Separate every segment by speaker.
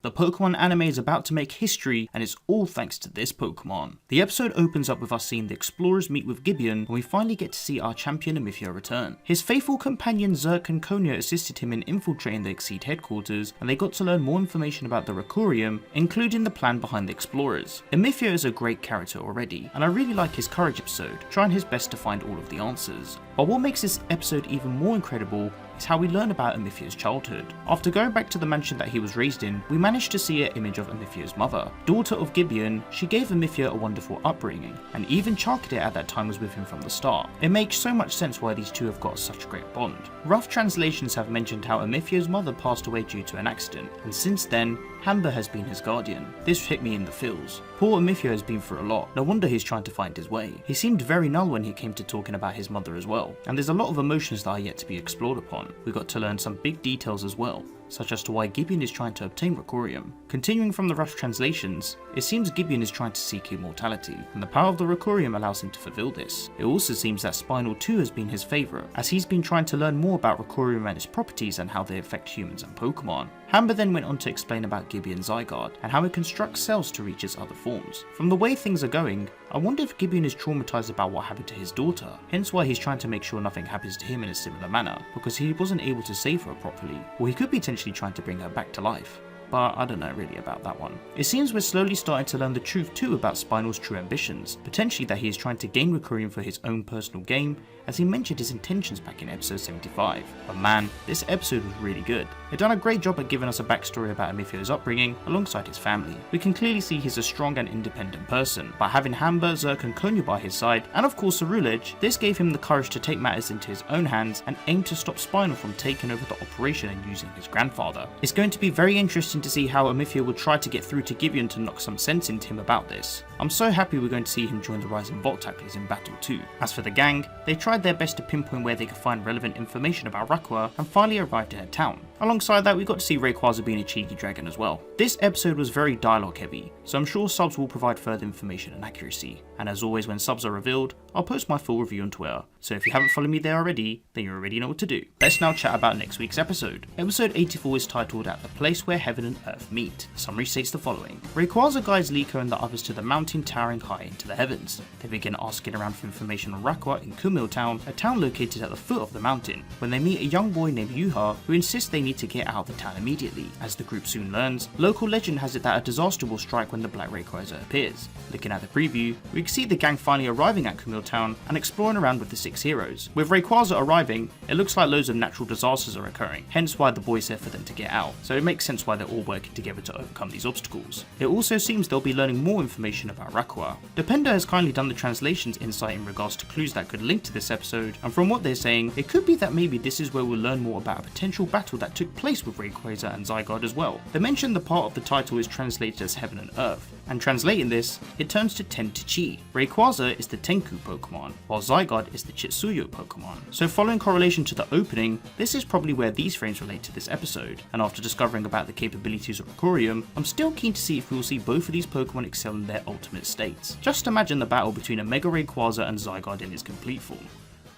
Speaker 1: The Pokemon anime is about to make history, and it's all thanks to this Pokemon. The episode opens up with us seeing the explorers meet with Gibeon, and we finally get to see our champion Emifio return. His faithful companion Zerk and Konya assisted him in infiltrating the Exceed headquarters, and they got to learn more information about the Rakurium, including the plan behind the explorers. Emifio is a great character already, and I really like his courage episode, trying his best to find all of the answers. But what makes this episode even more incredible is how we learn about Emifio's childhood. After going back to the mansion that he was raised in, we managed to see an image of Emifio's mother. Daughter of Gibeon, she gave Emifio a wonderful upbringing, and even Charcadet at that time was with him from the start. It makes so much sense why these two have got such a great bond. Rough translations have mentioned how Emifio's mother passed away due to an accident, and since then, Hamba has been his guardian. This hit me in the feels. Poor Emifio has been through a lot, no wonder he's trying to find his way. He seemed very null when he came to talking about his mother as well, and there's a lot of emotions that are yet to be explored upon. We got to learn some big details as well, such as to why Gibeon is trying to obtain Rakurium. Continuing from the rough translations, it seems Gibeon is trying to seek immortality, and the power of the Rakurium allows him to fulfill this. It also seems that Spinel too has been his favourite, as he's been trying to learn more about Rakurium and its properties and how they affect humans and Pokemon. Hamba then went on to explain about Gibeon Zygarde and how it constructs cells to reach its other forms. From the way things are going, I wonder if Gibeon is traumatized about what happened to his daughter, hence why he's trying to make sure nothing happens to him in a similar manner, because he wasn't able to save her properly, or he could be potentially trying to bring her back to life. But I don't know really about that one. It seems we're slowly starting to learn the truth too about Spinel's true ambitions, potentially that he is trying to gain Rakurium for his own personal gain, as he mentioned his intentions back in episode 75. But man, this episode was really good. They've done a great job at giving us a backstory about Emifio's upbringing alongside his family. We can clearly see he's a strong and independent person, but having Hamba, Zerk and Konya by his side, and of course Cerulege, this gave him the courage to take matters into his own hands and aim to stop Spinel from taking over the operation and using his grandfather. It's going to be very interesting to see how Emifio will try to get through to Gibeon to knock some sense into him about this. I'm so happy we're going to see him join the Rising Voltaclers in battle too. As for the gang, they tried their best to pinpoint where they could find relevant information about Rakua and finally arrived in a town. Alongside that, we got to see Rayquaza being a cheeky dragon as well. This episode was very dialogue heavy, so I'm sure subs will provide further information and accuracy. And as always, when subs are revealed, I'll post my full review on Twitter, so if you haven't followed me there already, then you already know what to do. Let's now chat about next week's episode. Episode 84 is titled At the Place Where Heaven and Earth Meet. The summary states the following. Rayquaza guides Liko and the others to the mountain towering high into the heavens. They begin asking around for information on Rakua in Kumil Town, a town located at the foot of the mountain, when they meet a young boy named Yuha who insists they need to get out of the town immediately. As the group soon learns, local legend has it that a disaster will strike when the Black Rayquaza appears. Looking at the preview, we can see the gang finally arriving at Kumil Town and exploring around with the 6 heroes. With Rayquaza arriving, it looks like loads of natural disasters are occurring, hence why the boys said for them to get out, so it makes sense why they're all working together to overcome these obstacles. It also seems they'll be learning more information about Rakua. Dependa has kindly done the translations insight in regards to clues that could link to this episode, and from what they're saying, it could be that maybe this is where we'll learn more about a potential battle that took place with Rayquaza and Zygarde as well. They mentioned the part of the title is translated as Heaven and Earth, and translating this, it turns to Ten to Chi. Rayquaza is the Tenku Pokemon, while Zygarde is the Chitsuyo Pokemon. So following correlation to the opening, this is probably where these frames relate to this episode, and after discovering about the capabilities of Rakurium, I'm still keen to see if we will see both of these Pokemon excel in their ultimate states. Just imagine the battle between a Mega Raquaza and Zygarde in its complete form.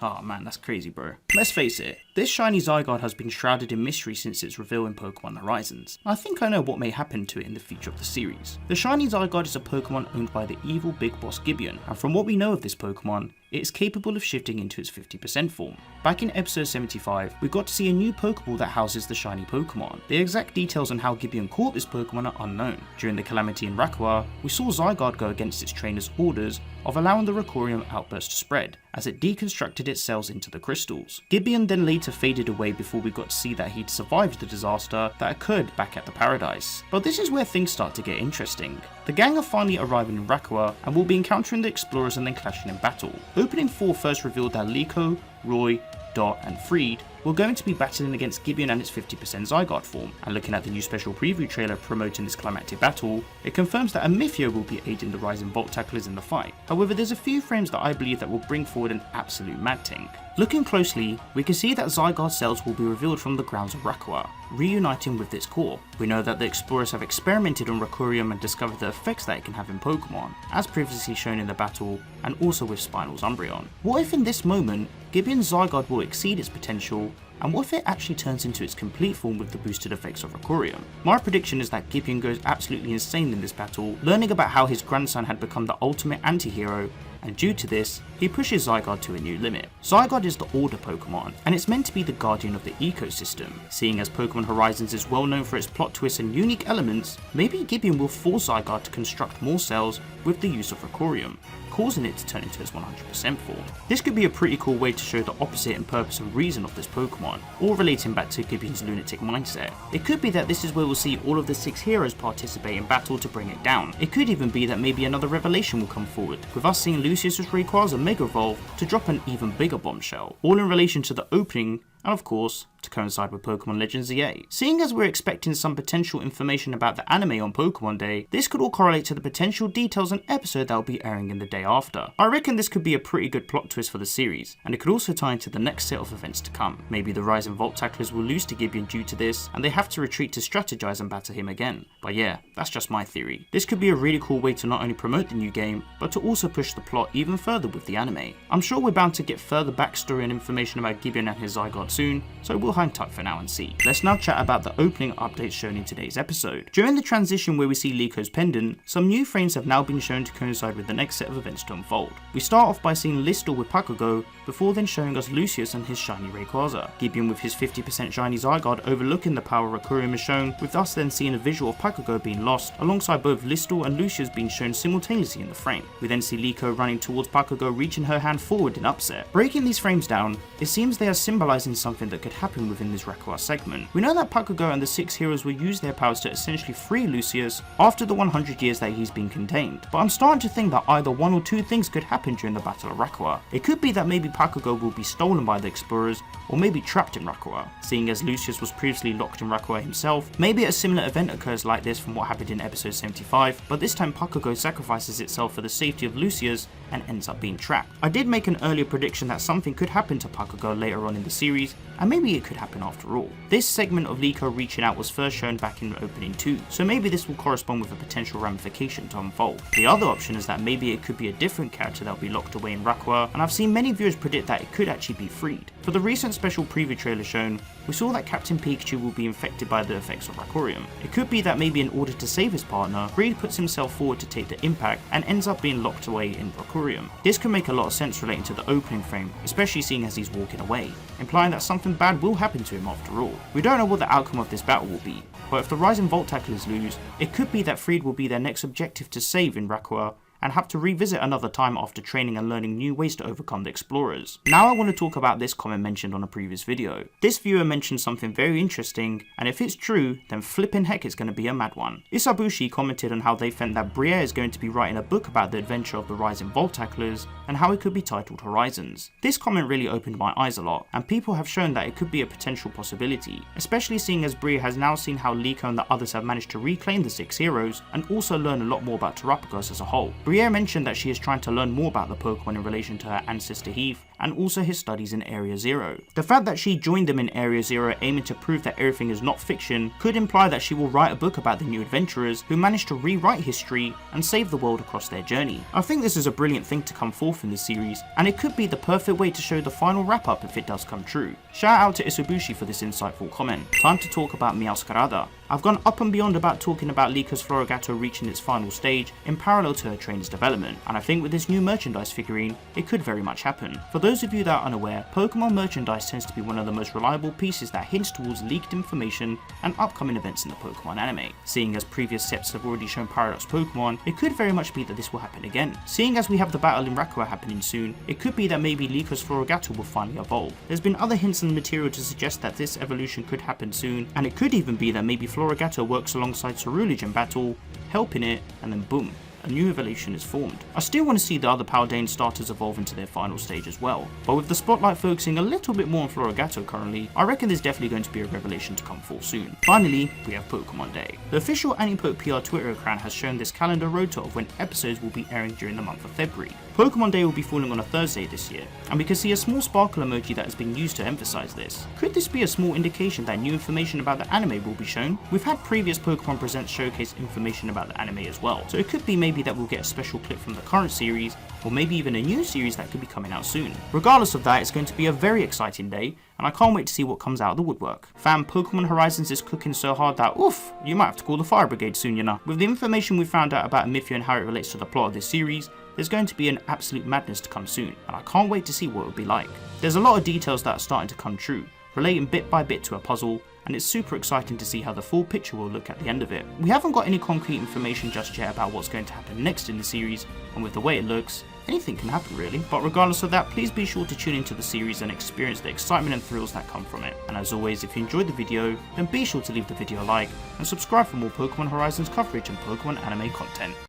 Speaker 1: Oh man, that's crazy bro. Let's face it, this shiny Zygarde has been shrouded in mystery since its reveal in Pokémon Horizons. I think I know what may happen to it in the future of the series. The shiny Zygarde is a Pokémon owned by the evil big boss Gibeon, and from what we know of this Pokémon, it is capable of shifting into its 50% form. Back in episode 75, we got to see a new Pokeball that houses the shiny Pokemon. The exact details on how Gibeon caught this Pokemon are unknown. During the calamity in Rakua, we saw Zygarde go against its trainer's orders of allowing the Rakurium outburst to spread, as it deconstructed its cells into the crystals. Gibeon then later faded away before we got to see that he'd survived the disaster that occurred back at the paradise. But this is where things start to get interesting. The gang are finally arriving in Rakua and will be encountering the explorers and then clashing in battle. Opening 4 first revealed that Liko, Roy, Dot and Friede were going to be battling against Gibeon and its 50% Zygarde form, and looking at the new special preview trailer promoting this climactic battle, it confirms that Emifio will be aiding the Rising Voltaclers in the fight. However, there's a few frames that I believe that will bring forward an absolute mad thing. Looking closely, we can see that Zygarde cells will be revealed from the grounds of Rakua, reuniting with its core. We know that the explorers have experimented on Rakurium and discovered the effects that it can have in Pokemon, as previously shown in the battle and also with Spinel's Umbreon. What if in this moment, Gibeon's Zygarde will exceed its potential And what if it actually turns into its complete form with the boosted effects of Rakurium? My prediction is that Gibeon goes absolutely insane in this battle, learning about how his grandson had become the ultimate anti-hero, and due to this, he pushes Zygarde to a new limit. Zygarde is the Order Pokemon, and it's meant to be the guardian of the ecosystem. Seeing as Pokémon Horizons is well known for its plot twists and unique elements, maybe Gibeon will force Zygarde to construct more cells with the use of Rakurium, causing it to turn into its 100% form. This could be a pretty cool way to show the opposite in purpose and reason of this Pokemon, or relating back to Gibeon's lunatic mindset. It could be that this is where we'll see all of the 6 heroes participate in battle to bring it down. It could even be that maybe another revelation will come forward, with us seeing Lucius' Rayquaza Mega Evolve to drop an even bigger bombshell, all in relation to the opening and of course to coincide with Pokémon Legends Z-A. Seeing as we're expecting some potential information about the anime on Pokémon Day, this could all correlate to the potential details and episode that will be airing in the day after. I reckon this could be a pretty good plot twist for the series, and it could also tie into the next set of events to come. Maybe the Rising Volt Tacklers will lose to Gibeon due to this, and they have to retreat to strategize and batter him again. But yeah, that's just my theory. This could be a really cool way to not only promote the new game, but to also push the plot even further with the anime. I'm sure we're bound to get further backstory and information about Gibeon and his Zygarde soon, so we'll hang tight for now and see. Let's now chat about the opening updates shown in today's episode. During the transition where we see Liko's pendant, some new frames have now been shown to coincide with the next set of events to unfold. We start off by seeing Lystal with Pakugo, before then showing us Lucius and his shiny Rayquaza. Gibeon with his 50% shiny Zygarde overlooking the power Rakurium is shown, with us then seeing a visual of Pakugo being lost, alongside both Lystal and Lucius being shown simultaneously in the frame. We then see Liko running towards Pakugo, reaching her hand forward in upset. Breaking these frames down, it seems they are symbolizing something that could happen within this Rakua segment. We know that Pakugo and the 6 heroes will use their powers to essentially free Lucius after the 100 years that he's been contained, but I'm starting to think that either one or two things could happen during the Battle of Rakua. It could be that maybe Pakugo will be stolen by the explorers, or maybe trapped in Rakua. Seeing as Lucius was previously locked in Rakua himself, maybe a similar event occurs like this from what happened in episode 75, but this time Pakugo sacrifices itself for the safety of Lucius and ends up being trapped. I did make an earlier prediction that something could happen to Pakugo later on in the series, and maybe it could happen after all. This segment of Liko reaching out was first shown back in opening 2, so maybe this will correspond with a potential ramification to unfold. The other option is that maybe it could be a different character that will be locked away in Rakua, and I've seen many viewers predict that it could actually be freed. For the recent special preview trailer shown, we saw that Captain Pikachu will be infected by the effects of Rakurium. It could be that maybe in order to save his partner, Friede puts himself forward to take the impact and ends up being locked away in Rakurium. This could make a lot of sense relating to the opening frame, especially seeing as he's walking away, implying that something bad will happen to him after all. We don't know what the outcome of this battle will be, but if the Rising Volt Tacklers lose, it could be that Friede will be their next objective to save in Rakua, and have to revisit another time after training and learning new ways to overcome the explorers. Now I want to talk about this comment mentioned on a previous video. This viewer mentioned something very interesting, and if it's true, then flipping heck it's going to be a mad one. Isabushi commented on how they think that Briere is going to be writing a book about the adventure of the Rising Volt Tacklers, and how it could be titled Horizons. This comment really opened my eyes a lot, and people have shown that it could be a potential possibility, especially seeing as Briere has now seen how Liko and the others have managed to reclaim the 6 heroes, and also learn a lot more about Terapagos as a whole. Briere mentioned that she is trying to learn more about the Pokemon in relation to her ancestor Heath, and also his studies in Area Zero. The fact that she joined them in Area Zero aiming to prove that everything is not fiction could imply that she will write a book about the new adventurers who managed to rewrite history and save the world across their journey. I think this is a brilliant thing to come forth in the series, and it could be the perfect way to show the final wrap up if it does come true. Shout out to Isabushi for this insightful comment. Time to talk about Meowscarada. I've gone up and beyond about talking about Liko's Floragato reaching its final stage in parallel to her trainer's development, and I think with this new merchandise figurine, it could very much happen. For those of you that are unaware, Pokemon merchandise tends to be one of the most reliable pieces that hints towards leaked information and upcoming events in the Pokemon anime. Seeing as previous sets have already shown Paradox Pokemon, it could very much be that this will happen again. Seeing as we have the battle in Rakua happening soon, it could be that maybe Liko's Floragato will finally evolve. There's been other hints in the material to suggest that this evolution could happen soon, and it could even be that maybe Floragato works alongside Ceruledge in battle, helping it, and then boom, a new evolution is formed. I still want to see the other Paldea starters evolve into their final stage as well, but with the spotlight focusing a little bit more on Floragato currently, I reckon there's definitely going to be a revelation to come forth soon. Finally, we have Pokemon Day. The official Anipok PR Twitter account has shown this calendar rota of when episodes will be airing during the month of February. Pokemon Day will be falling on a Thursday this year, and we can see a small sparkle emoji that has been used to emphasize this. Could this be a small indication that new information about the anime will be shown? We've had previous Pokemon Presents showcase information about the anime as well, so it could be maybe maybe that we'll get a special clip from the current series, or maybe even a new series that could be coming out soon. Regardless of that, it's going to be a very exciting day, and I can't wait to see what comes out of the woodwork. Fam, Pokémon Horizons is cooking so hard that, oof, you might have to call the fire brigade soon, you know. With the information we found out about Mythia and how it relates to the plot of this series, there's going to be an absolute madness to come soon, and I can't wait to see what it will be like. There's a lot of details that are starting to come true, relating bit by bit to a puzzle, and it's super exciting to see how the full picture will look at the end of it. We haven't got any concrete information just yet about what's going to happen next in the series, and with the way it looks, anything can happen really. But regardless of that, please be sure to tune into the series and experience the excitement and thrills that come from it. And as always, if you enjoyed the video, then be sure to leave the video a like, and subscribe for more Pokémon Horizons coverage and Pokémon anime content.